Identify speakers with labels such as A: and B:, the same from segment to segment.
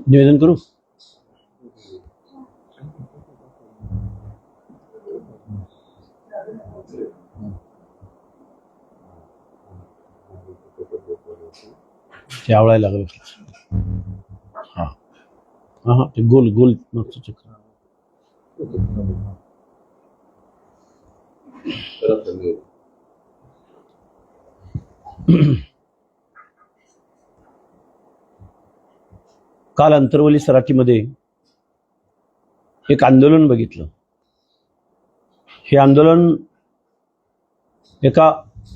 A: निवेदन करू. ते आवळायला लागलं. हा हा ते गोल गोल मागचं चक्र. काल अंतरवली सराटीमध्ये एक आंदोलन बघितलं. हे आंदोलन एका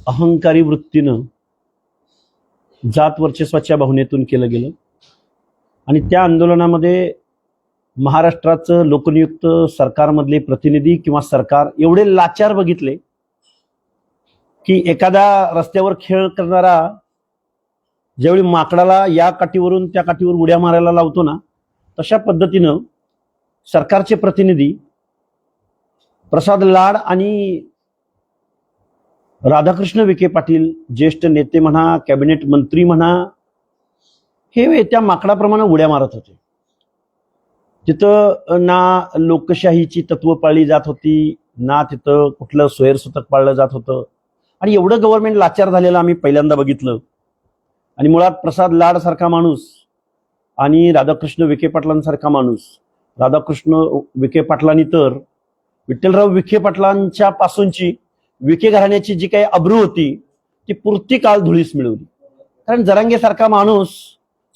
A: अहंकारी वृत्तीनं जात वर्चस्वाच्या भावनेतून केलं गेलं आणि त्या आंदोलनामध्ये महाराष्ट्राचं लोकनियुक्त सरकारमधले प्रतिनिधी किंवा सरकार एवढे लाचार बघितले की एखादा रस्त्यावर खेळ करणारा ज्यावेळी माकडाला या काठीवरून त्या काठीवर उड्या मारायला लावतो ना, तशा पद्धतीनं सरकारचे प्रतिनिधी प्रसाद लाड आणि राधाकृष्ण विखे पाटील, ज्येष्ठ नेते म्हणा, कॅबिनेट मंत्री म्हणा, हे त्या माकडाप्रमाणे उड्या मारत होते. तिथं ना लोकशाहीची तत्व पाळली जात होती, ना तिथं कुठलं स्वैरसूतक पाळलं जात होतं. आणि एवढं गव्हर्नमेंट लाचार झालेलं आम्ही पहिल्यांदा बघितलं. आणि मुळात प्रसाद लाड सारखा माणूस आणि राधाकृष्ण विखे पाटलांसारखा माणूस, राधाकृष्ण विखे पाटलांनी तर विठ्ठलराव विखे पाटलांच्या पासूनची विखे घराण्याची जी काही अब्रू होती ती पुरती काल धुळीस मिळवली. कारण जरांगे सारखा माणूस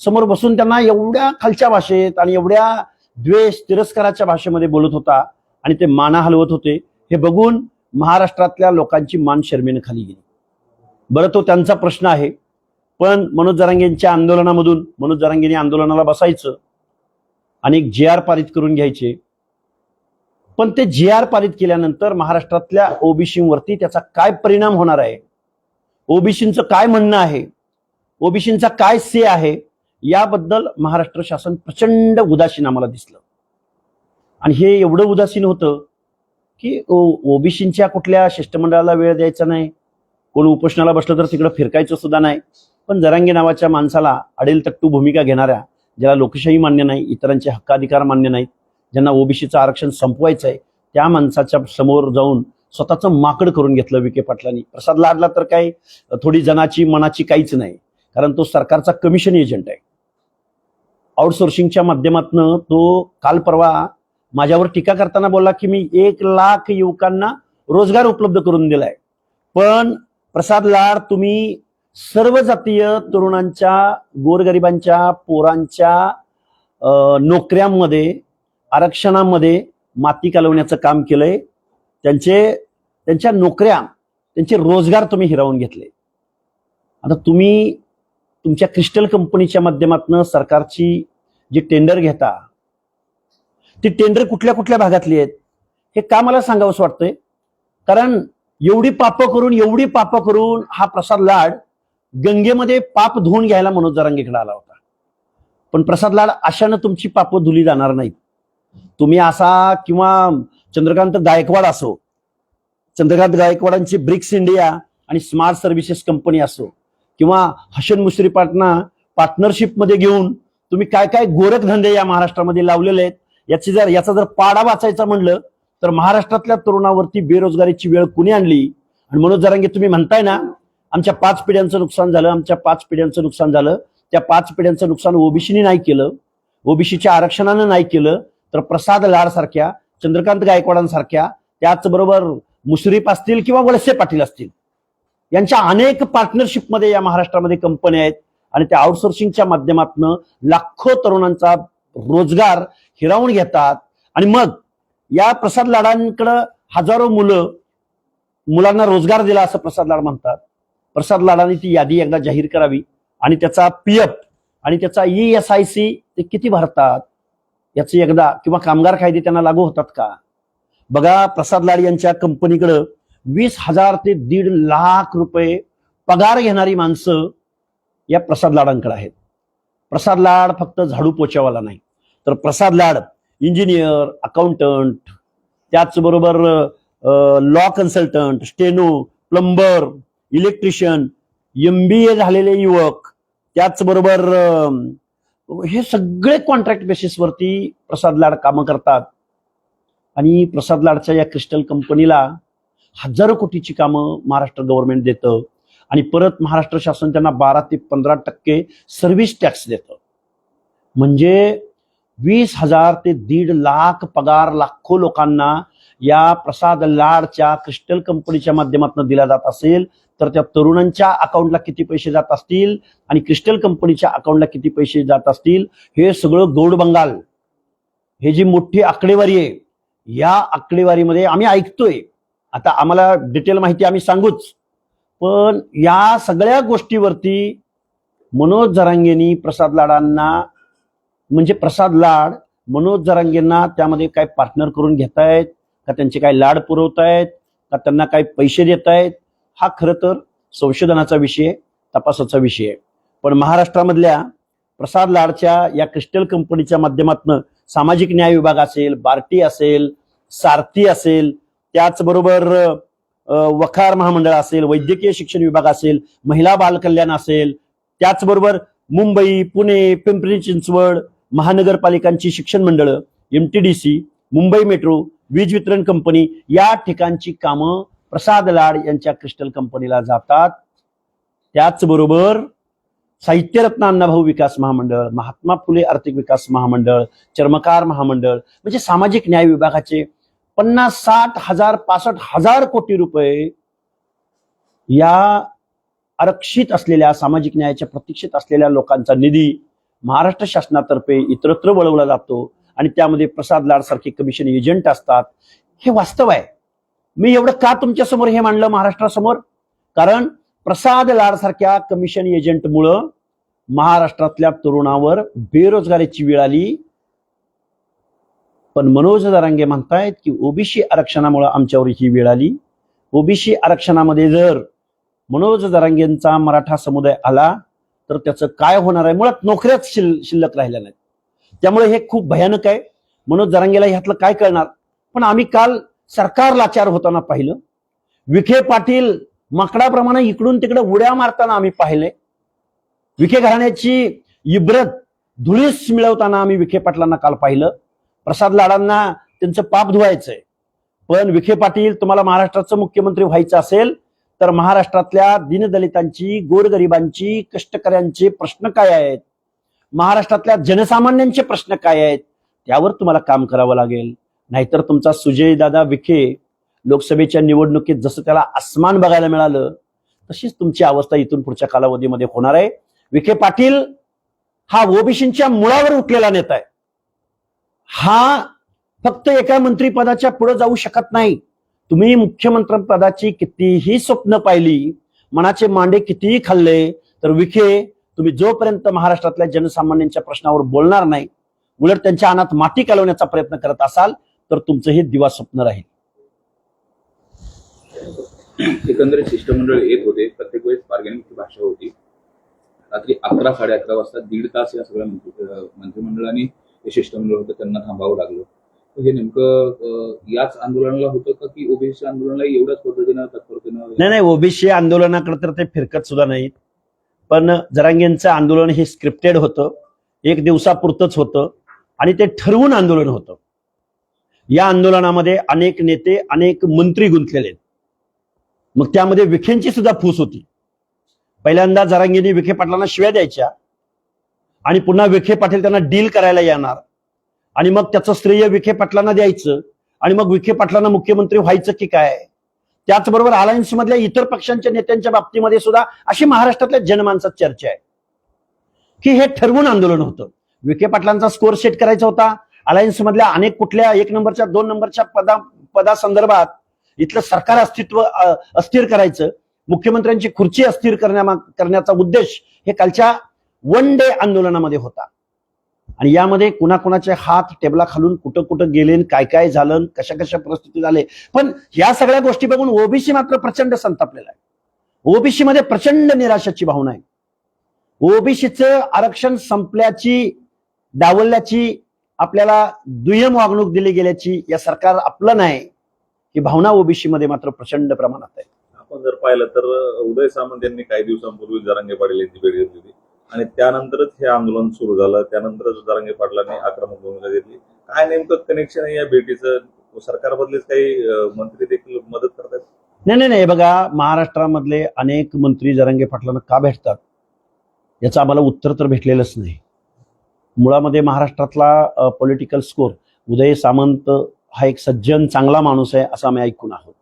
A: समोर बसून त्यांना एवढ्या खालच्या भाषेत आणि एवढ्या द्वेष तिरस्काराच्या भाषेमध्ये बोलत होता आणि ते माना हलवत होते, हे बघून महाराष्ट्रातल्या लोकांची मान शर्मेने खाली गेली. बरं, तो त्यांचा प्रश्न आहे, पण मनोज जरांगेंच्या आंदोलनामधून मनोज जरांगेंनी आंदोलनाला बसायचं आणि एक GR पारित करून घ्यायचे. पण ते GR पारित केल्यानंतर महाराष्ट्रातल्या ओबीसीवरती त्याचा काय परिणाम होणार आहे, ओबीसींचं काय म्हणणं आहे, ओबीसींचा काय से आहे, याबद्दल महाराष्ट्र शासन प्रचंड उदासीन आम्हाला दिसलं. आणि हे एवढं उदासीन होतं की ओबीसींच्या कुठल्या शिष्टमंडळाला वेळ द्यायचा नाही, कोण उपोषणाला बसलं तर तिकडं फिरकायचं सुद्धा नाही. पण जरांगे नावाच्या माणसाला अडेलतट्टू भूमिका घेणाऱ्या, ज्याला लोकशाही मान्य नाही, इतरांचे हक्काधिकार मान्य नाहीत, ज्यांना ओबीसीचं आरक्षण संपवायचं आहे, त्या माणसाच्या समोर जाऊन स्वतःचं माकड करून घेतलं विखे पाटलांनी. प्रसाद लाडला तर काही थोडी जनाची मनाची काहीच नाही, कारण तो सरकारचा कमिशन एजंट आहे. आउटसोर्सिंगच्या माध्यमातून तो काल परवा माझ्यावर टीका करताना बोलला की मी 1 लाख युवकांना रोजगार उपलब्ध करून दिलाय. पण प्रसाद लाड, तुम्ही सर्व जातीय तरुणांच्या, गोरगरिबांच्या पोरांच्या नोकऱ्यांमध्ये, आरक्षणामध्ये माती कालवण्याचं काम केलंय. त्यांच्या नोकऱ्या, त्यांचे रोजगार तुम्ही हिरावून घेतले. आता तुम्ही तुमच्या क्रिस्टल कंपनीच्या माध्यमातून सरकारची जी टेंडर घेता, ती टेंडर कुठल्या कुठल्या भागातली आहेत हे का मला सांगावंसं वाटतंय. कारण एवढी पाप करून हा प्रसाद लाड गंगेमध्ये पाप धुवून घ्यायला मनोज जरांगेकडे आला होता. पण प्रसाद लाड, अशानं तुमची पाप धुली जाणार नाहीत. तुम्ही असा, किंवा चंद्रकांत गायकवाड असो, चंद्रकांत गायकवाडांची ब्रिक्स इंडिया आणि स्मार्ट सर्व्हिसेस कंपनी असो, किंवा हसन मुश्रीफांना पार्टनरशिपमध्ये घेऊन तुम्ही काय काय गोरखधंदे या महाराष्ट्रामध्ये लावलेले आहेत, याचा जर पाडा वाचायचा म्हणलं तर महाराष्ट्रातल्या तरुणावरती बेरोजगारीची वेळ कुणी आणली. आणि मनोज जरांगे, तुम्ही म्हणताय ना आमच्या 5 पिढ्यांचं नुकसान झालं, आमच्या 5 पिढ्यांचं नुकसान झालं. त्या 5 पिढ्यांचं नुकसान ओबीसीने नाही केलं, ओबीसीच्या आरक्षणानं नाही केलं, तर प्रसाद लाड सारख्या, चंद्रकांत गायकवाडांसारख्या, त्याचबरोबर मुश्रीफ असतील किंवा वळसे पाटील असतील, यांच्या अनेक पार्टनरशिपमध्ये या महाराष्ट्रामध्ये कंपन्या आहेत. आणि त्या आउटसोर्सिंगच्या माध्यमातून लाखो तरुणांचा रोजगार हिरावून घेतात. आणि मग या प्रसाद लाडांकडे हजारो मुलांना रोजगार दिला असं प्रसाद लाड म्हणतात. प्रसाद लाडांनी ती यादी एकदा जाहीर करावी आणि त्याचा PF आणि त्याचा ESIC ते किती भरतात याची एकदा, किंवा कामगार कायदे त्यांना लागू होतात का बघा. प्रसाद लाड यांच्या कंपनीकडे 20,000 ते 1.5 लाख रुपये पगार घेणारी माणसं या प्रसाद लाडांकडे आहेत. प्रसाद लाड फक्त झाडू पोछावाला नाही, तर प्रसाद लाड इंजिनियर, अकाउंटंट, त्याचबरोबर law consultant, steno, plumber, electrician, MBA झालेले युवक, त्याचबरोबर हे सगळे कॉन्ट्रॅक्ट बेसिसवरती प्रसाद लाड कामं करतात. आणि प्रसाद लाडच्या या क्रिस्टल कंपनीला हजारो कोटीची कामं महाराष्ट्र गव्हर्नमेंट देतं आणि परत महाराष्ट्र शासन त्यांना 12 ते 15% सर्व्हिस टॅक्स देतं. म्हणजे 20,000 ते 1.5 लाख पगार लाखो लोकांना या प्रसाद लाडच्या क्रिस्टल कंपनीच्या माध्यमातून दिला जात असेल, तर त्या तरुणांच्या अकाउंटला किती पैसे जात असतील आणि क्रिस्टल कंपनीच्या अकाउंटला किती पैसे जात असतील, हे सगळं गौड बंगाल. हे जी मोठी आकडेवारी आहे, या आकडेवारीमध्ये आम्ही ऐकतोय. आता आम्हाला डिटेल माहिती आम्ही सांगूच, पण या सगळ्या गोष्टीवरती मनोज जरांगेंनी प्रसाद लाडांना, म्हणजे प्रसाद लाड मनोज जरांगेंना त्यामध्ये काय पार्टनर करून घेतायत का, त्यांचे काय लाड पुरवतायत का, त्यांना काय पैसे देतायत, हा खरं तर संशोधनाचा विषय, तपासाचा विषय आहे. पण महाराष्ट्रामधल्या प्रसाद लाडच्या या क्रिस्टल कंपनीच्या माध्यमातून सामाजिक न्याय विभाग असेल, बार्टी असेल, सारथी असेल, त्याचबरोबर वखार महामंडळ असेल, वैद्यकीय शिक्षण विभाग असेल, महिला बाल कल्याण असेल, त्याचबरोबर मुंबई, पुणे, पिंपरी चिंचवड महानगरपालिकांची शिक्षण मंडळं, MTDC, मुंबई मेट्रो, वीज वितरण कंपनी, या ठिकाणची कामं प्रसाद लाड यांच्या क्रिस्टल कंपनीला जातात. त्याचबरोबर साहित्यरत्न अण्णाभाऊ विकास महामंडळ, महात्मा फुले आर्थिक विकास महामंडळ, चर्मकार महामंडळ, म्हणजे सामाजिक न्याय विभागाचे 50, 60, 1000, 65,000 कोटी रुपये या आरक्षित असलेल्या, सामाजिक न्यायाच्या प्रतीक्षेत असलेल्या लोकांचा निधी महाराष्ट्र शासनातर्फे इतरत्र वळवला जातो आणि त्यामध्ये प्रसाद लाड सारखे कमिशन एजंट असतात. हे वास्तव आहे. मी एवढं का तुमच्या समोर हे मांडलं महाराष्ट्रासमोर? कारण प्रसाद लाड सारख्या कमिशन एजंटमुळं महाराष्ट्रातल्या तरुणावर बेरोजगारीची वेळ आली. पण मनोज जरांगे म्हणतायत की ओबीसी आरक्षणामुळे आमच्यावर ही वेळ आली. ओबीसी आरक्षणामध्ये जर मनोज जरांगेंचा मराठा समुदाय आला तर त्याचं काय होणार आहे? मुळात नोकऱ्याच शिल्लक राहिल्या नाहीत. त्यामुळे हे खूप भयानक आहे. मनोज जरांगेला ह्यातलं काय कळणार? पण आम्ही काल सरकार लाचार होताना पाहिलं. विखे पाटील माकडाप्रमाणे इकडून तिकडे उड्या मारताना आम्ही पाहिले. विखे घराण्याची इब्रत धुळीस मिळवताना आम्ही विखे पाटलांना काल पाहिलं. प्रसाद लाडांना त्यांचं पाप धुवायचंय. पण विखे पाटील, तुम्हाला महाराष्ट्राचं मुख्यमंत्री व्हायचं असेल तर महाराष्ट्रातल्या दीनदलितांची, गोरगरिबांची, कष्टकऱ्यांचे प्रश्न काय आहेत, महाराष्ट्रातल्या जनसामान्यांचे प्रश्न काय आहेत, त्यावर तुम्हाला काम करावं लागेल. नाहीतर तुमचा सुजयदादा विखे लोकसभेच्या निवडणुकीत जसं त्याला आसमान बघायला मिळालं, तशीच तुमची अवस्था इथून पुढच्या कालावधीमध्ये होणार आहे. विखे पाटील हा ओबीसींच्या मुळावर उठलेला नेता आहे. हा फक्त एका मंत्रीपदाच्या पुढे जाऊ शकत नाही. तुम्ही मुख्यमंत्री पदाची कितीही स्वप्न पाहिली, मनाचे मांडे कितीही खाल्ले, तर विखे तुम्ही जोपर्यंत महाराष्ट्रातल्या जनसामान्यांच्या प्रश्नावर बोलणार नाही, उलट त्यांच्या अनात माती कालवण्याचा प्रयत्न करत असाल, तर तुमचं हे दिवा स्वप्न राहील.
B: एकंदरीत शिष्टमंडळ येत होते, प्रत्येक वेळेस बार्गेनिंगची भाषा होती. रात्री 11, 11:30 वाजता 1.5 तास या सगळ्या मंत्रिमंडळाने जे शिष्टमंडळ होतं त्यांना थांबावं लागलं. हे नेमकं याच आंदोलनाला होतं का की ओबीसी आंदोलनाला एवढ्याच पद्धतीनं तत्परतेनं?
A: नाही, ओबीसी आंदोलनाकडे तर ते फिरकत सुद्धा नाहीत. पण जरांगेंचं आंदोलन हे स्क्रिप्टेड होतं, एक दिवसापुरतंच होतं आणि ते ठरवून आंदोलन होतं. या आंदोलनामध्ये अनेक नेते, अनेक मंत्री गुंतलेले आहेत. मग त्यामध्ये विखेंची सुद्धा फूस होती. पहिल्यांदा जरांगेंनी विखे पाटलांना शिव्या द्यायच्या आणि पुन्हा विखे पाटील त्यांना डील करायला येणार आणि मग त्याचं श्रेय विखे पाटलांना द्यायचं आणि मग विखे पाटलांना मुख्यमंत्री व्हायचं की काय. त्याचबरोबर अलायन्स मधल्या इतर पक्षांच्या नेत्यांच्या बाबतीमध्ये सुद्धा अशी महाराष्ट्रातल्या जनमानसात चर्चा आहे की हे ठरवून आंदोलन होतं. विखे पाटलांचा स्कोर सेट करायचा होता. अलायन्स मधल्या अनेक कुठल्या 1 नंबरच्या 2 नंबरच्या पदासंदर्भात इथलं सरकार अस्थिर करायचं, मुख्यमंत्र्यांची खुर्ची अस्थिर करण्याचा उद्देश हे कालच्या 1 डे आंदोलनामध्ये होता. आणि यामध्ये कुणाकुणाचे हात टेबला खालून कुठं कुठं गेले, काय काय झालं, कशा कशा परिस्थिती झाले. पण या सगळ्या गोष्टी बघून ओबीसी मात्र प्रचंड संतापलेला आहे. ओबीसी मध्ये प्रचंड निराशाची भावना आहे. ओबीसीचं आरक्षण संपल्याची, डावलल्याची, आपल्याला दुय्यम वागणूक दिली गेल्याची, या सरकार आपलं नाही, ही भावना ओबीसी मध्ये मात्र प्रचंड प्रमाणात आहे.
C: आपण जर पाहिलं तर उदय सामंत यांनी काही दिवसांपूर्वी जरांगे पाटील यांची भेट घेतली होती आणि त्यानंतरच हे आंदोलन सुरू झालं. त्यानंतरच जरांगे पाटलांनी आक्रमक भूमिका घेतली. काय नेमकं कनेक्शन आहे या भेटीचं? सरकारमधलेच काही मंत्री देखील मदत करतात?
A: नाही, बघा, महाराष्ट्रामधले अनेक मंत्री जरांगे पाटलांना का भेटतात याचं आम्हाला उत्तर तर भेटलेलंच नाही. मुळामध्ये महाराष्ट्रातला पॉलिटिकल स्कोर, उदय सामंत हा एक सज्जन चांगला माणूस आहे असं आम्ही ऐकून आहोत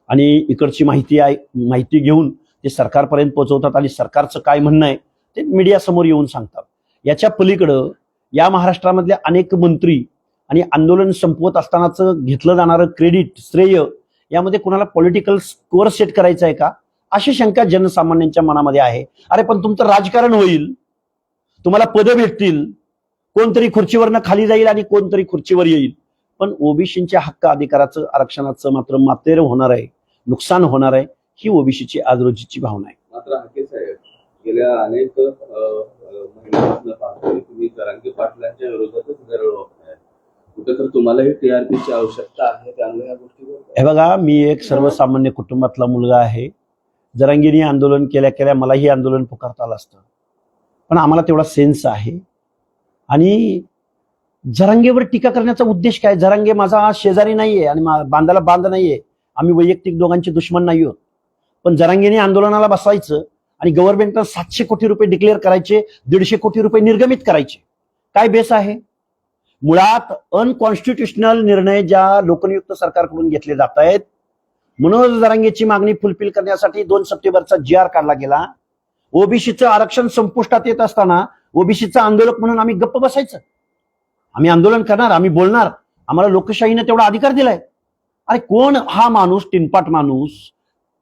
A: आणि इकडची माहिती घेऊन ते सरकारपर्यंत पोहोचवतात आणि सरकारचं काय म्हणणं आहे ते मीडियासमोर येऊन सांगतात. याच्या पलीकडं या महाराष्ट्रामधल्या अनेक मंत्री आणि आंदोलन संपवत असतानाचं घेतलं जाणारं क्रेडिट, श्रेय, यामध्ये कुणाला पॉलिटिकल स्कोअर सेट करायचा आहे का अशी शंका जनसामान्यांच्या मनामध्ये आहे. अरे पण तुमचं राजकारण होईल, तुम्हाला पदं भेटतील, कोणतरी खुर्चीवरनं खाली जाईल आणि कोणतरी खुर्चीवर येईल, पण ओबीसीच्या हक्क अधिकाराचं, आरक्षणाचं मात्र मातेर होणार आहे, नुकसान होणार आहे, ही ओबीसीची आज रोजीची भावना आहे.
B: मात्र हाके साहेब, गेल्या अनेक महिन्यांपासून पाहतोय तुम्ही जरांगे पाटलांच्या विरोधातच दरड वापरताय. कुठे तर तुम्हालाही टीआरपीची आवश्यकता आहे, त्यामुळे या गोष्टीवर
A: हे बघा, मी एक सर्वसामान्य कुटुंबातला मुलगा आहे. जरांगीने आंदोलन केल्या मलाही आंदोलन पुकारता आलं असतं, पण आम्हाला तेवढा सेन्स आहे. आणि जरांगेवर टीका करण्याचा उद्देश काय? जरांगे माझा शेजारी नाहीये आणि बांधाला बांध नाहीये, आम्ही वैयक्तिक दोघांचे दुश्मन नाही आहोत. पण जरांगेने आंदोलनाला बसायचं आणि गव्हर्नमेंटला 700 कोटी रुपये डिक्लेअर करायचे, 150 कोटी रुपये निर्गमित करायचे, काय बेस आहे? मुळात अनकॉन्स्टिट्युशनल निर्णय ज्या लोकनियुक्त सरकारकडून घेतले जात आहेत, मनोज जरांगेची मागणी फुलफिल करण्यासाठी 2 सप्टेंबरचा GR काढला गेला. ओबीसीचं आरक्षण संपुष्टात येत असताना ओबीसीचा आंदोलक म्हणून आम्ही गप्प बसायचं? आम्ही आंदोलन करणार, आम्ही बोलणार, आम्हाला लोकशाहीने तेवढा अधिकार दिलाय. अरे कोण हा माणूस, टिनपाट माणूस,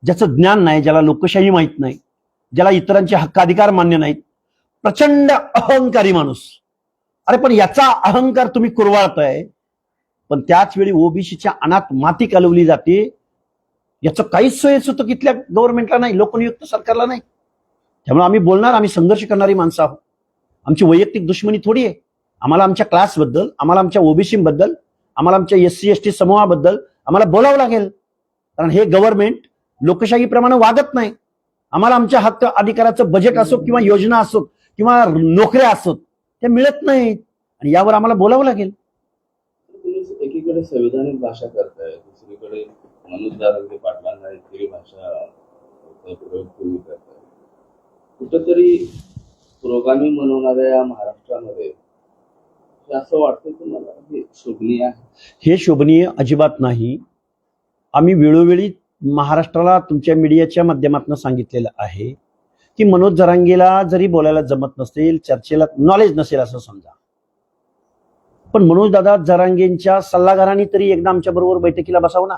A: ज्याचं ज्ञान नाही, ज्याला लोकशाही माहित नाही, ज्याला इतरांचे हक्क अधिकार मान्य नाहीत, प्रचंड अहंकारी माणूस. अरे पण याचा अहंकार तुम्ही कुरवाळताय, पण त्याच वेळी ओबीसीच्या अनात माती कालवली जाते. याचं काहीच सोयच होतं तिथल्या गव्हर्नमेंटला नाही, लोकनियुक्त सरकारला नाही. त्यामुळे आम्ही बोलणार, आम्ही संघर्ष करणारी माणसं आहोत. आमची वैयक्तिक दुश्मनी थोडी आहे. आम्हाला आमच्या क्लासबद्दल, आम्हाला आमच्या ओबीसी बद्दल, आम्हाला आमच्या SC ST समूहाबद्दल आम्हाला बोलावं लागेल, कारण हे गव्हर्नमेंट लोकशाहीप्रमाणे वागत नाही. आम्हाला आमच्या हक्क अधिकाराचं बजेट असो किंवा योजना असो किंवा नोकऱ्या असोत, ते मिळत नाहीत आणि यावर आम्हाला बोलावं लागेल.
B: तुम्ही एकीकडे संविधानिक भाषा करताय, दुसरीकडे मनोज जरांगे पाटलांना इतरी भाषा प्रयोग तुम्ही करताय. कुठंतरी पुरोगामी म्हणवणाऱ्या या महाराष्ट्रामध्ये असं वाटतं तुम्हाला हे शोभनीय आहे?
A: हे शोभनीय अजिबात नाही. आम्ही वेळोवेळी महाराष्ट्राला तुमच्या मीडियाच्या माध्यमातून सांगितलेलं आहे की मनोज जरांगेला जरी बोलायला जमत नसेल, चर्चेला नॉलेज नसेल असं समजा, पण मनोज दादा जरांगेंच्या सल्लागारांनी तरी एकदा आमच्या बरोबर बैठकीला बसावं ना.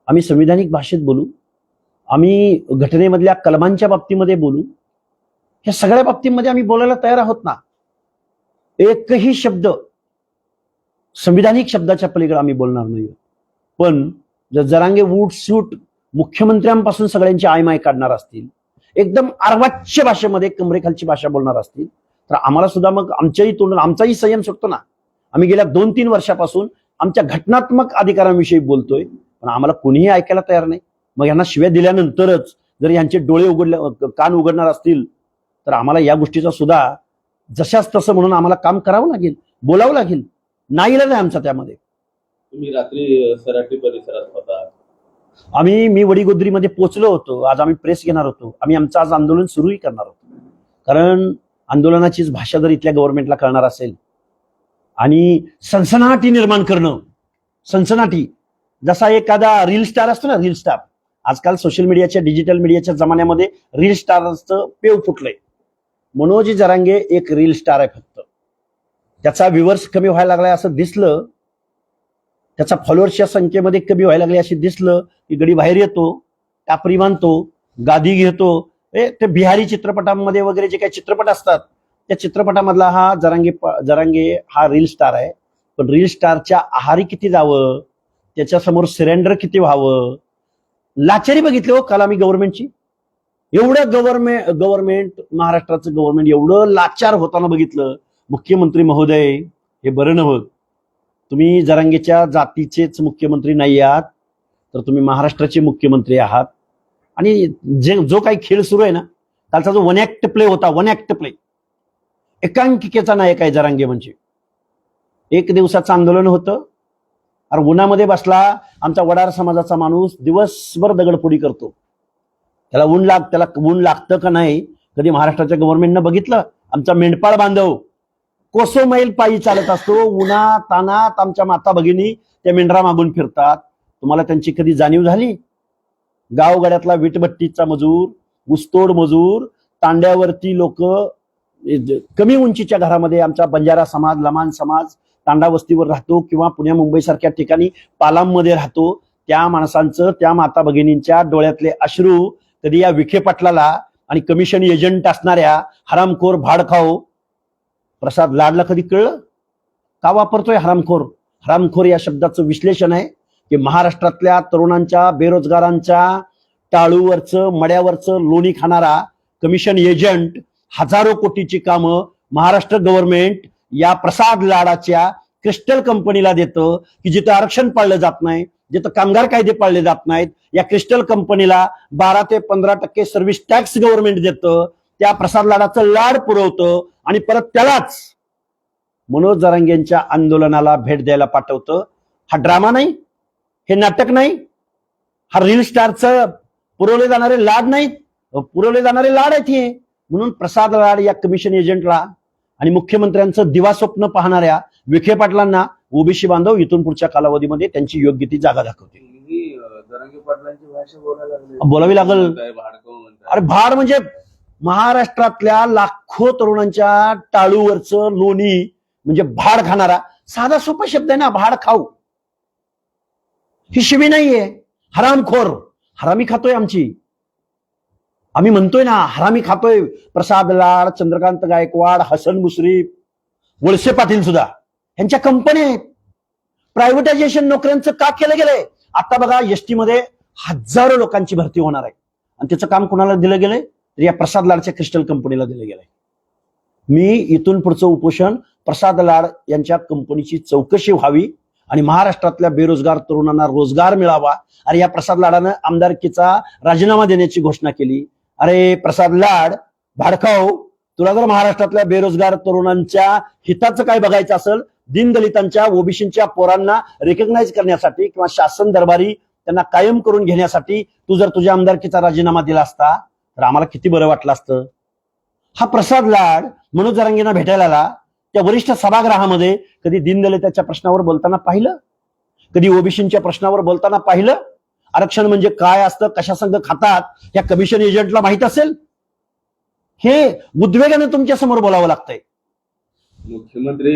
A: आम्ही संविधानिक भाषेत बोलू, आम्ही घटनेमधल्या कलमांच्या बाबतीमध्ये बोलू, ह्या सगळ्या बाबतीमध्ये आम्ही बोलायला तयार आहोत ना. एकही शब्द संविधानिक शब्दाच्या पलीकडे आम्ही बोलणार नाही. पण जर जरांगे वूट सूट मुख्यमंत्र्यांपासून सगळ्यांची आयमाय काढणार असतील, एकदम अर्वाच्य भाषेमध्ये कमरेखालची भाषा बोलणार असतील, तर आम्हाला सुद्धा मग आमच्याही तोंडून आमचाही संयम सुटतो ना. आम्ही गेल्या 2-3 वर्षापासून आमच्या घटनात्मक अधिकारांविषयी बोलतोय, पण आम्हाला कोणीही ऐकायला तयार नाही. मग यांना शिव्या दिल्यानंतरच जर यांचे कान उघडणार असतील, तर आम्हाला या गोष्टीचा सुद्धा जशाच तसं म्हणून आम्हाला काम करावं लागेल, बोलावं लागेल. नाईलाज आहे आमचा त्यामध्ये.
B: तुम्ही रात्री सराटी परिसरात होता.
A: मी वडीगोद्रीमध्ये पोहोचलो होतो. आज आम्ही प्रेस घेणार होतो. आम्ही आमचं आज आंदोलन सुरूही करणार होतो, कारण आंदोलनाचीच भाषा जर इथल्या गव्हर्नमेंटला कळणार असेल आणि सनसनाटी निर्माण करणं, सनसनाटी, जसा एखादा रील स्टार असतो ना, रील स्टार, आजकाल सोशल मीडियाच्या, डिजिटल मीडियाच्या जमान्यामध्ये रील स्टारचं पेव फुटलंय. मनोज जरांगे एक रील स्टार आहे फक्त. त्याचा व्ह्यूअर्स कमी व्हायला लागलाय असं दिसलं, त्याचा फॉलोअर्सच्या संख्येमध्ये कमी व्हायला लागले असे दिसलं की गडी बाहेर येतो, टापरी बांधतो, गादी घेतो. ते बिहारी चित्रपटांमध्ये वगैरे जे काही चित्रपट असतात त्या चित्रपटामधला हा जरांगे हा रील स्टार आहे. पण रील स्टारच्या आहारी किती जावं, त्याच्यासमोर सरेंडर किती व्हावं, लाचारी बघितली हो काल आम्ही गव्हर्नमेंटची. एवढं गव्हर्नमेंट महाराष्ट्राचं गव्हर्नमेंट एवढं लाचार होताना बघितलं. मुख्यमंत्री महोदय, हे बरं नव्हतं. तुम्ही जरांगेच्या जातीचेच मुख्यमंत्री नाही आहात, तर तुम्ही महाराष्ट्राचे मुख्यमंत्री आहात आणि जो काही खेळ सुरू आहे ना, कालचा जो वन ऍक्ट प्ले होता, वन ऍक्ट प्ले, एकांकिकेचा नायक आहे जरांगे. म्हणजे एक दिवसाचं आंदोलन होतं, अरे उन्हामध्ये बसला आमचा वडार समाजाचा माणूस, दिवसभर दगडफोडी करतो. त्याला ऊन लागतं का नाही, कधी महाराष्ट्राच्या गव्हर्नमेंटनं बघितलं? आमचा मेंढपाळ बांधव कोसो मैल पायी चालत असतो, उन्हा तानात आमच्या माता भगिनी त्या मेंढरा मागून फिरतात. तुम्हाला त्यांची कधी जाणीव झाली? गावगाड्यातला विटभट्टीचा मजूर, ऊसतोड मजूर, तांड्यावरती लोक, कमी उंचीच्या घरामध्ये आमचा बंजारा समाज, लमाण समाज तांडा वस्तीवर राहतो किंवा पुण्या मुंबई सारख्या ठिकाणी पालाममध्ये राहतो. त्या माणसांचं, त्या माता भगिनींच्या डोळ्यातले अश्रू कधी या विखे पाटलाला आणि कमिशन एजंट असणाऱ्या हरामखोर भाडखाओ प्रसाद लाडला कधी कळलं? का वापरतोय हरामखोर? हरामखोर या शब्दाचं विश्लेषण आहे की महाराष्ट्रातल्या तरुणांच्या, बेरोजगारांच्या टाळूवरचं, मड्यावरचं लोणी खाणारा कमिशन एजंट हजारो कोटीची कामं महाराष्ट्र गव्हर्नमेंट या प्रसाद लाडाच्या क्रिस्टल कंपनीला देतं, की जिथं आरक्षण पाळलं जात नाही, जिथं कामगार कायदे पाळले जात नाहीत, या क्रिस्टल कंपनीला 12 ते 15% सर्व्हिस टॅक्स गव्हर्नमेंट देतं. त्या प्रसाद लाडाचं लाड पुरवतं आणि परत त्यालाच मनोज जरांगेंच्या आंदोलनाला भेट द्यायला पाठवतं. हा ड्रामा नाही, हे नाटक नाही, हा रील स्टारचं पुरवले जाणारे लाड नाहीत, पुरवले जाणारे लाड आहेत हे. म्हणून प्रसाद लाड या कमिशन एजंटला आणि मुख्यमंत्र्यांचं दिवास्वप्न पाहणाऱ्या विखे पाटलांना ओबीसी बांधव इथून पुढच्या कालावधीमध्ये त्यांची योग्य ती जागा दाखवतील.
B: जरांगे पाटलांची भाषा
A: बोलावी लागल. अरे भाड म्हणजे महाराष्ट्रातल्या लाखो तरुणांच्या टाळूवरचं लोणी म्हणजे भाड खाणारा, साधा सोपा शब्द आहे ना, भाड खाऊ. ही शिवी नाहीये, हरामखोर, हरामी खातोय आमची. आम्ही म्हणतोय ना, हरामी खातोय. प्रसाद लाड, चंद्रकांत गायकवाड, हसन मुश्रीफ, वळसे पाटील सुद्धा यांच्या कंपन्या आहेत. प्रायव्हेटायझेशन नोकऱ्यांचं का केलं गेलंय? आता बघा एसटी मध्ये हजारो लोकांची भरती होणार आहे आणि त्याचं काम कोणाला दिलं गेलंय? तर या प्रसाद लाडच्या क्रिस्टल कंपनीला दिलं गेलंय. मी इथून पुढचं उपोषण प्रसाद लाड यांच्या कंपनीची चौकशी व्हावी आणि महाराष्ट्रातल्या बेरोजगार तरुणांना रोजगार मिळावा. अरे या प्रसाद लाडानं आमदारकीचा राजीनामा देण्याची घोषणा केली. अरे प्रसाद लाड भाडखाऊ, तुला जर महाराष्ट्रातल्या बेरोजगार तरुणांच्या हिताचं काय बघायचं असेल, दीनदलितांच्या, ओबीसीच्या पोरांना रिकग्नाइज करण्यासाठी किंवा शासन दरबारी त्यांना कायम करून घेण्यासाठी तू जर तुझ्या आमदारकीचा राजीनामा दिला असता तर आम्हाला किती बरं वाटलं असतं. हा प्रसाद लाड मनोज जरांगेंना भेटायला आला, त्या वरिष्ठ सभागृहामध्ये कधी दीनदलिताच्या प्रश्नावर बोलताना पाहिलं? कधी ओबीसीच्या प्रश्नावर बोलताना पाहिलं? आरक्षण म्हणजे काय असतं, कशा संघ खातात, या कमिशन एजंटला माहित असेल? हे उद्वेगाने तुमच्या समोर बोलावं लागतंय.
B: मुख्यमंत्री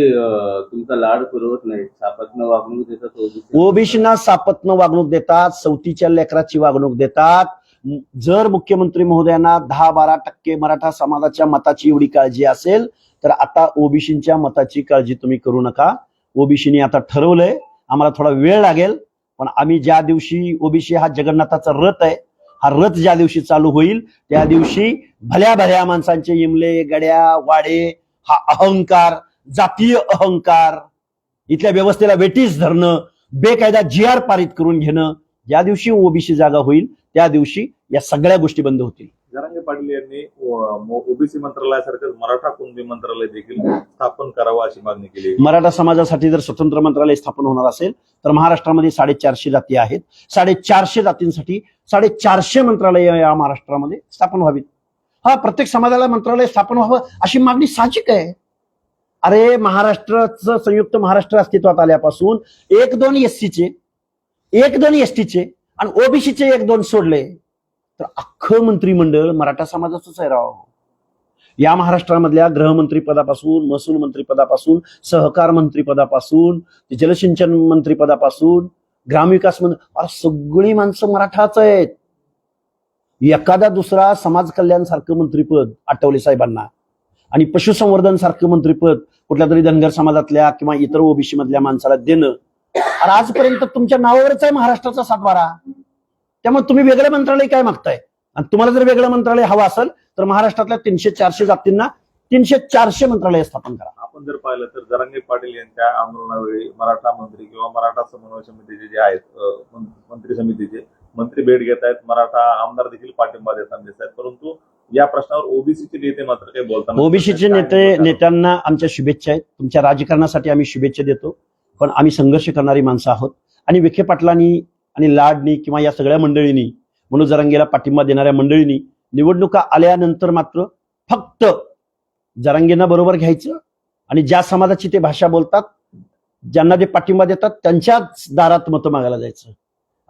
B: तुमचा लाड पुरवत नाही, सापत्न वागणूक देतात,
A: ओबीसीना सापत्न वागणूक देतात, सवतीच्या लेकराची वागणूक देतात. जर मुख्यमंत्री महोदयांना 10-12% मराठा समाजाच्या मताची एवढी काळजी असेल तर आता ओबीसीच्या मताची काळजी तुम्ही करू नका. ओबीसीने आता ठरवलंय, आम्हाला थोडा वेळ लागेल, पण आम्ही ज्या दिवशी, ओबीसी हा जगन्नाथाचा रथ आहे, हा रथ ज्या दिवशी चालू होईल त्या दिवशी भल्या भल्या माणसांचे इमले, गड्या, वाडे, हा अहंकार, जातीय अहंकार, इथल्या व्यवस्थेला वेटीस धरणं, बेकायदा GR पारित करून घेणं, ज्या दिवशी ओबीसी जागा होईल त्या दिवशी या सगळ्या गोष्टी बंद होतील.
C: जरांगे पाटील यांनी ओबीसी मंत्रालयासारखंच मराठा कुणबी मंत्रालय देखील स्थापन करावं अशी मागणी केली.
A: मराठा समाजासाठी जर स्वतंत्र मंत्रालय स्थापन होणार असेल तर महाराष्ट्रामध्ये 450 जाती आहेत. 450 जातींसाठी 450 मंत्रालय या महाराष्ट्रामध्ये स्थापन व्हावीत. हा, प्रत्येक समाजाला मंत्रालय स्थापन व्हावं अशी मागणी साहजिक आहे. अरे महाराष्ट्राचं, संयुक्त महाराष्ट्र अस्तित्वात आल्यापासून 1-2 एससीचे, 1-2 एसटीचे आणि ओबीसीचे 1-2 सोडले तर अख्खं मंत्रिमंडळ मराठा समाजाचंच आहे राव. या महाराष्ट्रामधल्या गृहमंत्री पदापासून, महसूल मंत्री पदापासून, सहकार मंत्री पदापासून, जलसिंचन मंत्री पदापासून, ग्रामविकास मंत्री, सगळी माणसं मराठाच आहेत. एखादा दुसरा समाज कल्याण सारखं मंत्रीपद आठवले साहेबांना आणि पशुसंवर्धन सारखं मंत्रीपद कुठल्या तरी धनगर समाजातल्या किंवा इतर ओबीसी मधल्या माणसाला देणं, आजपर्यंत तुमच्या नावावरच आहे महाराष्ट्राचा 7-12. त्यामुळे तुम्ही वेगळं मंत्रालय काय मागताय? आणि तुम्हाला जर वेगळं मंत्रालय हवं असेल तर महाराष्ट्रातल्या 300-400 जातींना 300-400 मंत्रालय स्थापन करा.
C: आपण जर पाहिलं तर जरांगे पाटील यांच्या आंदोलनावेळी मराठा मंत्री किंवा मराठा समन्वय समितीचे जे आहेत मंत्री समितीचे, मंत्री भेट घेत आहेत, मराठा आमदार देखील पाठिंबा देताना दिसत आहेत, परंतु या प्रश्नावर ओबीसीचे नेते मात्र काही बोलताना
A: ओबीसीचे नेत्यांना आमच्या शुभेच्छा आहेत. तुमच्या राजकारणासाठी आम्ही शुभेच्छा देतो, पण आम्ही संघर्ष करणारी माणसं आहोत. आणि विखे पाटलांनी आणि लाडनी किंवा या सगळ्या मंडळींनी, मनोज जरांगेला पाठिंबा देणाऱ्या मंडळींनी निवडणुका आल्यानंतर मात्र फक्त जरांगेंना बरोबर घ्यायचं आणि ज्या समाजाची ते भाषा बोलतात, ज्यांना ते पाठिंबा देतात, त्यांच्याच दारात मतं मागायला जायचं.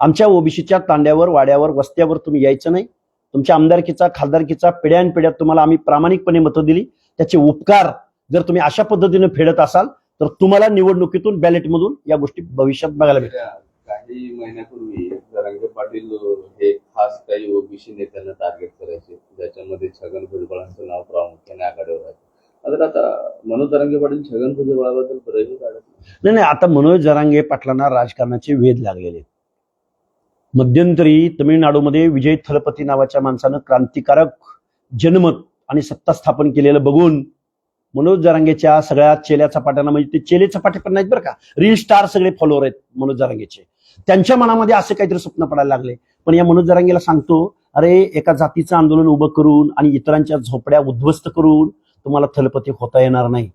A: आमच्या ओबीसीच्या तांड्यावर, वाड्यावर, वस्त्यावर तुम्ही यायचं नाही. तुमच्या आमदारकीचा, खासदारकीचा पिढ्यानपिढ्यात तुम्हाला आम्ही प्रामाणिकपणे मतं दिली, त्याचे उपकार जर तुम्ही अशा पद्धतीने फेडत असाल तर तुम्हाला निवडणुकीतून बॅलेटमधून या गोष्टी भविष्यात बघायला भेटतील.
D: काही महिन्यापूर्वी जरांगे पाटील हे खास काही ओबीसी नेत्यांना टार्गेट करायचे, ज्याच्यामध्ये छगन भुजबळांचं नाव प्रामुख्याने आघाडीवर आहे. तर आता मनोज जरांगे पाटील छगन भुजबळाबद्दल बरेच काढत
A: नाही. आता मनोज जरांगे पाटलांना राजकारणाचे वेध लागलेले. मध्यंतरी तमिळनाडूमध्ये विजय थलपती नावाच्या माणसानं क्रांतिकारक जनमत आणि सत्ता स्थापन केलेलं बघून मनोज जरांगेच्या सगळ्या चेल्या चपाट्यांना, म्हणजे ते चेले चपाटे पण नाहीत बरं का, रील स्टार सगळे फॉलोअर आहेत मनोज जरांगेचे, त्यांच्या मनामध्ये असे काहीतरी स्वप्न पडायला लागले. पण या मनोज जरांगेला सांगतो, अरे एका जातीचं आंदोलन उभं करून आणि इतरांच्या झोपड्या उद्ध्वस्त करून तुम्हाला थलपती होता येणार नाही.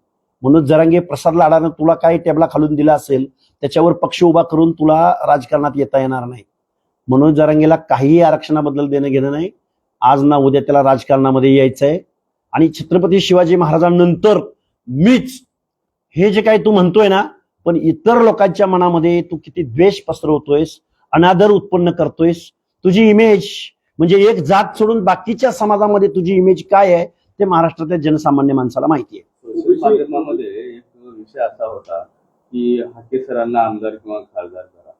A: मनोज जरांगे प्रसाद लाडानं तुला काय टेबला खालून दिला असेल त्याच्यावर पक्ष उभा करून तुला राजकारणात येता येणार नाही. मनोज जरांगेला काहीही आरक्षणाबद्दल देणं घेणं नाही. आज ना उद्या त्याला राजकारणामध्ये यायचंय आणि छत्रपती शिवाजी महाराजांनंतर मीच, हे जे काही तू म्हणतोय ना, पण इतर लोकांच्या मनामध्ये तू किती द्वेष पसरवतोयस, अनादर उत्पन्न करतोयस. तुझी इमेज म्हणजे एक जात सोडून बाकीच्या समाजामध्ये तुझी इमेज काय आहे ते महाराष्ट्रातल्या जनसामान्य माणसाला माहिती आहे.
D: सोशल माध्यमामध्ये एक विषय असा होता की हाके सरांना आमदार किंवा खासदार करा.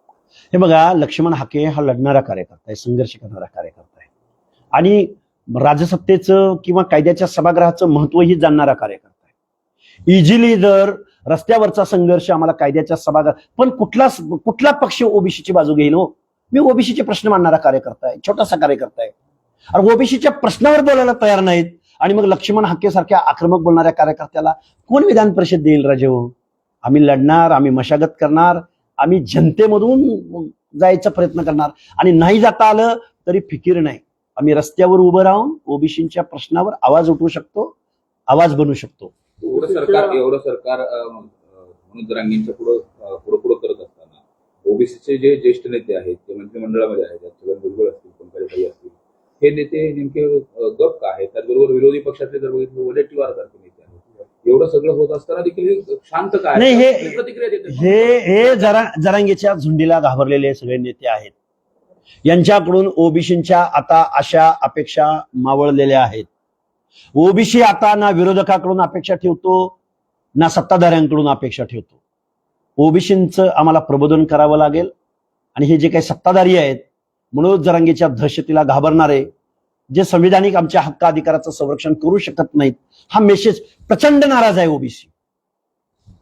A: हे बघा, लक्ष्मण हाके हा लढणारा कार्यकर्ता आहे, संघर्ष करणारा कार्यकर्ता आहे आणि राजसत्तेचं किंवा कायद्याच्या सभागृहाचं महत्वही जाणणारा कार्यकर्ता आहे. इझिली जर रस्त्यावरचा संघर्ष आम्हाला कायद्याच्या सभागृह, पण कुठला पक्ष ओबीसीची बाजू घेईल हो? मी ओबीसीचे प्रश्न मांडणारा कार्यकर्ता आहे, छोटासा कार्यकर्ता आहे. आणि ओबीसीच्या प्रश्नावर बोलायला तयार नाहीत आणि मग लक्ष्मण हाके सारख्या आक्रमक बोलणाऱ्या कार्यकर्त्याला कोण विधान परिषद देईल राजे हो? आम्ही लढणार, आम्ही मशागत करणार, आम्ही जनतेमधून जायचा प्रयत्न करणार आणि नाही जाता आलं तरी फिकीर नाही. आम्ही रस्त्यावर उभं राहून ओबीसीच्या प्रश्नावर आवाज उठवू शकतो, आवाज बनवू शकतो.
B: एवढं सरकार मनोज जरांगेंच्या पुढं करत असताना ओबीसीचे जे ज्येष्ठ नेते आहेत ते मंत्रिमंडळामध्ये आहेत, छगन भुजबळ असतील, पंकजाताई असतील, हे नेते नेमके गप का आहेत? त्याचबरोबर विरोधी पक्षाचे जर बघितलं वडेट्टीवारसारखे नेते आहेत. एवढं सगळं होत असताना देखील शांत काय
A: नाही,
B: प्रतिक्रिया देतात?
A: हे जरांगेच्या झुंडीला घाबरलेले सगळे नेते आहेत. यांच्याकडून ओबीसींच्या आता अशा अपेक्षा मावळलेल्या आहेत. ओबीसी आता ना विरोधकाकडून अपेक्षा ठेवतो ना सत्ताधाऱ्यांकडून अपेक्षा ठेवतो. ओबीसींचं आम्हाला प्रबोधन करावं लागेल आणि हे जे काही सत्ताधारी आहेत, मनोज जरांगेच्या दहशतीला घाबरणारे, जे संविधानिक आमच्या हक्क अधिकाराचं संरक्षण करू शकत नाहीत, हा मेसेज प्रचंड नाराज आहे ओबीसी.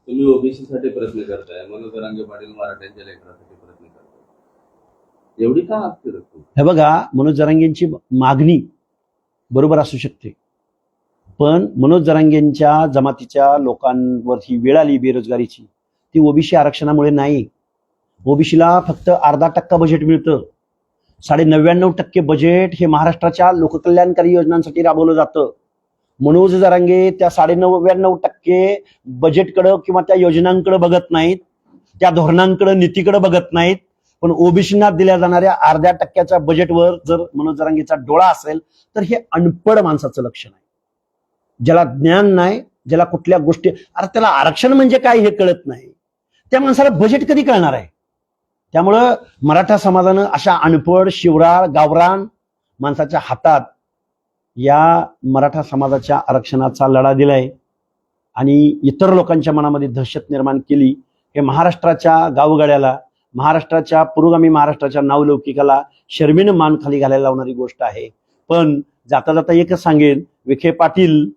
D: तुम्ही ओबीसी साठी प्रयत्न करताय, मनोज जरांगे पाटील मराठ्यांच्या लेकरासाठी प्रयत्न करताय, एवढी का हक्क रखतो?
A: हे बघा, मनोज जरांगेंची मागणी बरोबर असू शकते, पण मनोज जरांगेंच्या जमातीच्या लोकांवर ही वेळ आली बेरोजगारीची, ती ओबीसी आरक्षणामुळे नाही. ओबीसीला फक्त 0.5% बजेट मिळतं. 99.5% बजेट हे महाराष्ट्राच्या लोककल्याणकारी योजनांसाठी राबवलं जातं. मनोज जरांगे त्या 99.5% बजेटकडं किंवा त्या योजनांकडे बघत नाहीत, त्या धोरणांकडे, नीतीकडे बघत नाहीत. पण ओबीसींना दिल्या जाणाऱ्या 0.5% बजेटवर जर मनोज जरांगेचा डोळा असेल तर हे अनपढ माणसाचं लक्षण आहे. ज्याला ज्ञान नाही, ज्याला कुठल्या गोष्टी, अरे त्याला आरक्षण म्हणजे काय हे कळत नाही, त्या माणसाला बजेट कधी कळणार आहे? त्यामुळं मराठा समाजानं अशा अनपढ, शिवराळ, गावरान माणसाच्या हातात या मराठा समाजाच्या आरक्षणाचा लढा दिलाय आणि इतर लोकांच्या मनामध्ये दहशत निर्माण केली. हे महाराष्ट्राच्या गावगाड्याला, महाराष्ट्राच्या पुरोगामी महाराष्ट्राच्या नावलौकिकाला शर्मीनं मान खाली घालायला लावणारी गोष्ट आहे. पण जाता जाता एकच सांगेन, विखे पाटील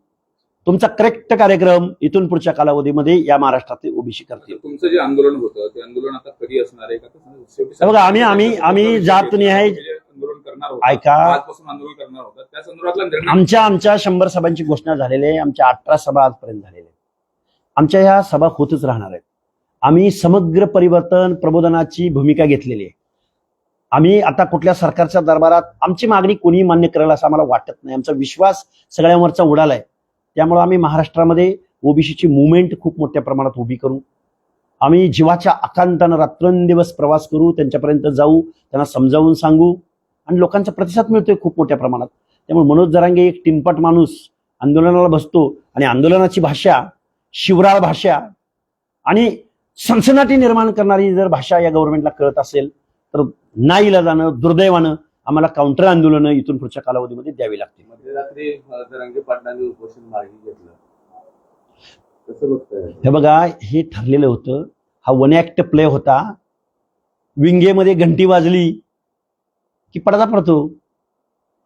A: तुमचा करेक्ट कार्यक्रम इथून पुढच्या कालावधीमध्ये या महाराष्ट्रातले ओबीसी करतील.
B: तुमचं जे आंदोलन होतं ते आंदोलन आता कधी असणार आहे का?
A: बघा, आम्ही जातनिहाय
B: आंदोलन करणार आहोत,
A: ऐका,
B: आजपासून आंदोलन करणार आहोत, त्या संदर्भातला निर्णय
A: आमच्या 100 सभांची घोषणा झालेली आहे. आमच्या 18 सभा आजपर्यंत झालेल्या आहेत. आमच्या ह्या सभा होतच राहणार आहेत. आम्ही समग्र परिवर्तन प्रबोधनाची भूमिका घेतलेली आहे. आम्ही आता कुठल्या सरकारच्या दरबारात आमची मागणी कोणीही मान्य करेल असं आम्हाला वाटत नाही. आमचा विश्वास सगळ्यांवरचा उडालाय. त्यामुळे आम्ही महाराष्ट्रामध्ये ओबीसीची मुवमेंट खूप मोठ्या प्रमाणात उभी करू. आम्ही जीवाच्या आकांतानं रात्रंदिवस प्रवास करू, त्यांच्यापर्यंत जाऊ, त्यांना समजावून सांगू आणि लोकांचा प्रतिसाद मिळतोय खूप मोठ्या प्रमाणात. त्यामुळे मनोज जरांगे एक टिनपट माणूस आंदोलनाला बसतो आणि आंदोलनाची भाषा, शिवराळ भाषा आणि सनसनाटी निर्माण करणारी जर भाषा या गव्हर्नमेंटला कळत असेल तर नाईलाजानं, दुर्दैवानं आम्हाला काउंटर आंदोलनं इथून पुढच्या कालावधीमध्ये द्यावी लागतील.
D: मध्यरात्री जरांगे पाटलांनी उपोषण मागे घेतलं, कसं बघताय?
A: हे बघा, हे ठरलेलं होतं. हा वन ऍक्ट प्ले होता. विंगेमध्ये घंटी वाजली की पडदा पडतो.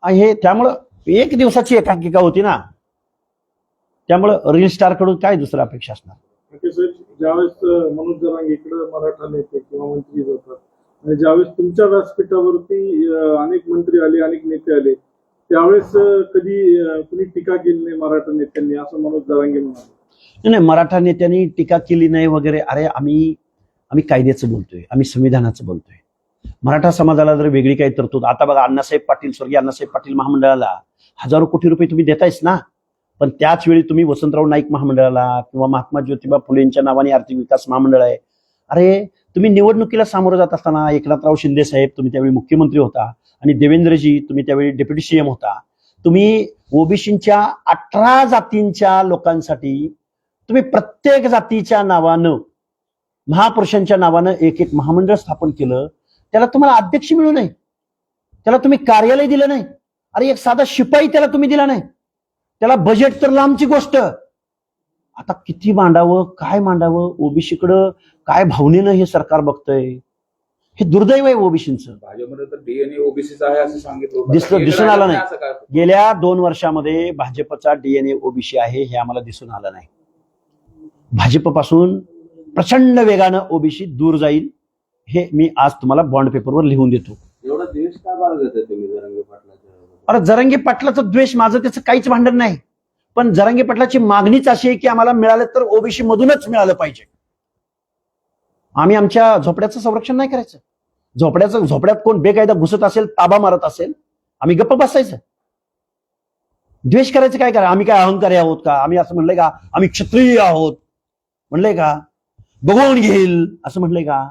A: हे त्यामुळं एक दिवसाची एकांकिका होती ना, त्यामुळं रील स्टार कडून काय दुसरं अपेक्षा असणार.
E: ज्यावेळेस मनोज जरांगे इकडे मराठा नेते किंवा मंत्री होतात आणि ज्यावेळेस तुमच्या व्यासपीठावरती अनेक मंत्री आले, अनेक नेते आले, त्यावेळेस कधी कुणी टीका केली नाही मराठा नेत्यांनी, असं मनोज जरांगे म्हणाले.
A: नाही, मराठा नेत्यांनी टीका केली नाही वगैरे. अरे आम्ही कायद्याचं बोलतोय, आम्ही संविधानाचं बोलतोय. मराठा समाजाला जर वेगळी काही तरतूद, आता बघा अण्णासाहेब पाटील, स्वर्गीय अण्णासाहेब पाटील महामंडळाला हजारो कोटी रुपये तुम्ही देतायच ना, पण त्याच वेळी तुम्ही वसंतराव नाईक महामंडळाला किंवा महात्मा ज्योतिबा फुलेंच्या नावाने आर्थिक विकास महामंडळ आहे. अरे तुम्ही निवडणुकीला सामोरं जात असताना एकनाथराव शिंदे साहेब, तुम्ही त्यावेळी मुख्यमंत्री होता, आणि देवेंद्रजी, तुम्ही त्यावेळी डेप्युटी सीएम होता. तुम्ही ओबीसीच्या 18 जातींच्या लोकांसाठी तुम्ही प्रत्येक जातीच्या नावानं, महापुरुषांच्या नावानं एक एक महामंडळ स्थापन केलं. त्याला तुम्हाला अध्यक्ष मिळू नये, त्याला तुम्ही कार्यालय दिलं नाही. अरे एक साधा शिपाई त्याला तुम्ही दिला नाही. त्याला बजेट तर लांबची गोष्ट. आता किती मांडावं, काय मांडावं, ओबीसीकडं काय भावनेनं हे सरकार बघतंय. हे दुर्दैव आहे ओबीसीचं.
B: भाजपमध्ये तर डीएनए ओबीसीचा आहे असं सांगितलं होतं.
A: दिसून आलं नाही.
B: असं काय?
A: गेल्या 2 वर्षामध्ये भाजपचा डीएनए ओबीसी आहे हे आम्हाला दिसून आलं नाही. भाजपपासून प्रचंड वेगानं ओबीसी दूर जाईल हे मी आज तुम्हाला बॉन्ड पेपरवर लिहून देतो.
D: एवढा द्वेष का बाळगत आहे तुम्ही जरांगे पाटलाच्या?
A: अरे जरांगे पाटलाचा द्वेष, माझं त्याचं काहीच भांडण नाही, पण जरांगे पाटलाची मागणीच अशी आहे की आम्हाला मिळालं तर ओबीसी मधूनच मिळालं पाहिजे. आम्ही आमच्या झोपड्याचं संरक्षण नाही करायचं. झोपड्यात कोण बेकायदा घुसत असेल, ताबा मारत असेल, आम्ही गप्प बसायचं. द्वेष करायचं काय करा? आम्ही काय अहंकारी आहोत का? आम्ही असं म्हणलंय का आम्ही क्षत्रिय आहोत? म्हणलंय का बघून घेईल असं म्हणलंय का?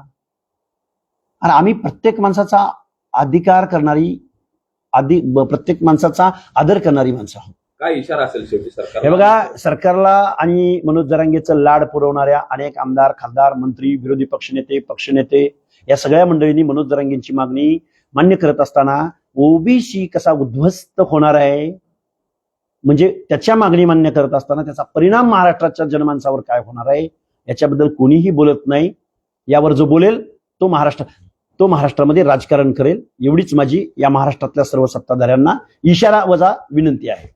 A: आणि आम्ही प्रत्येक माणसाचा अधिकार करणारी, प्रत्येक माणसाचा आदर करणारी माणसं आहोत.
B: काय इशारा असेल शेवटी सरकार?
A: हे बघा, सरकारला आणि मनोज जरांगेचं लाड पुरवणाऱ्या अनेक आमदार, खासदार, मंत्री, विरोधी पक्षनेते या सगळ्या मंडळींनी मनोज जरांगेंची मागणी मान्य करत असताना ओबीसी कसा उद्ध्वस्त होणार आहे, म्हणजे त्याच्या मागणी मान्य करत असताना त्याचा परिणाम महाराष्ट्राच्या जनमानसावर काय होणार आहे याच्याबद्दल कोणीही बोलत नाही. यावर जो बोलेल तो महाराष्ट्रामध्ये राजकारण करेल, एवढीच माझी या महाराष्ट्रातल्या सर्व सत्ताधाऱ्यांना इशारा वजा विनंती आहे.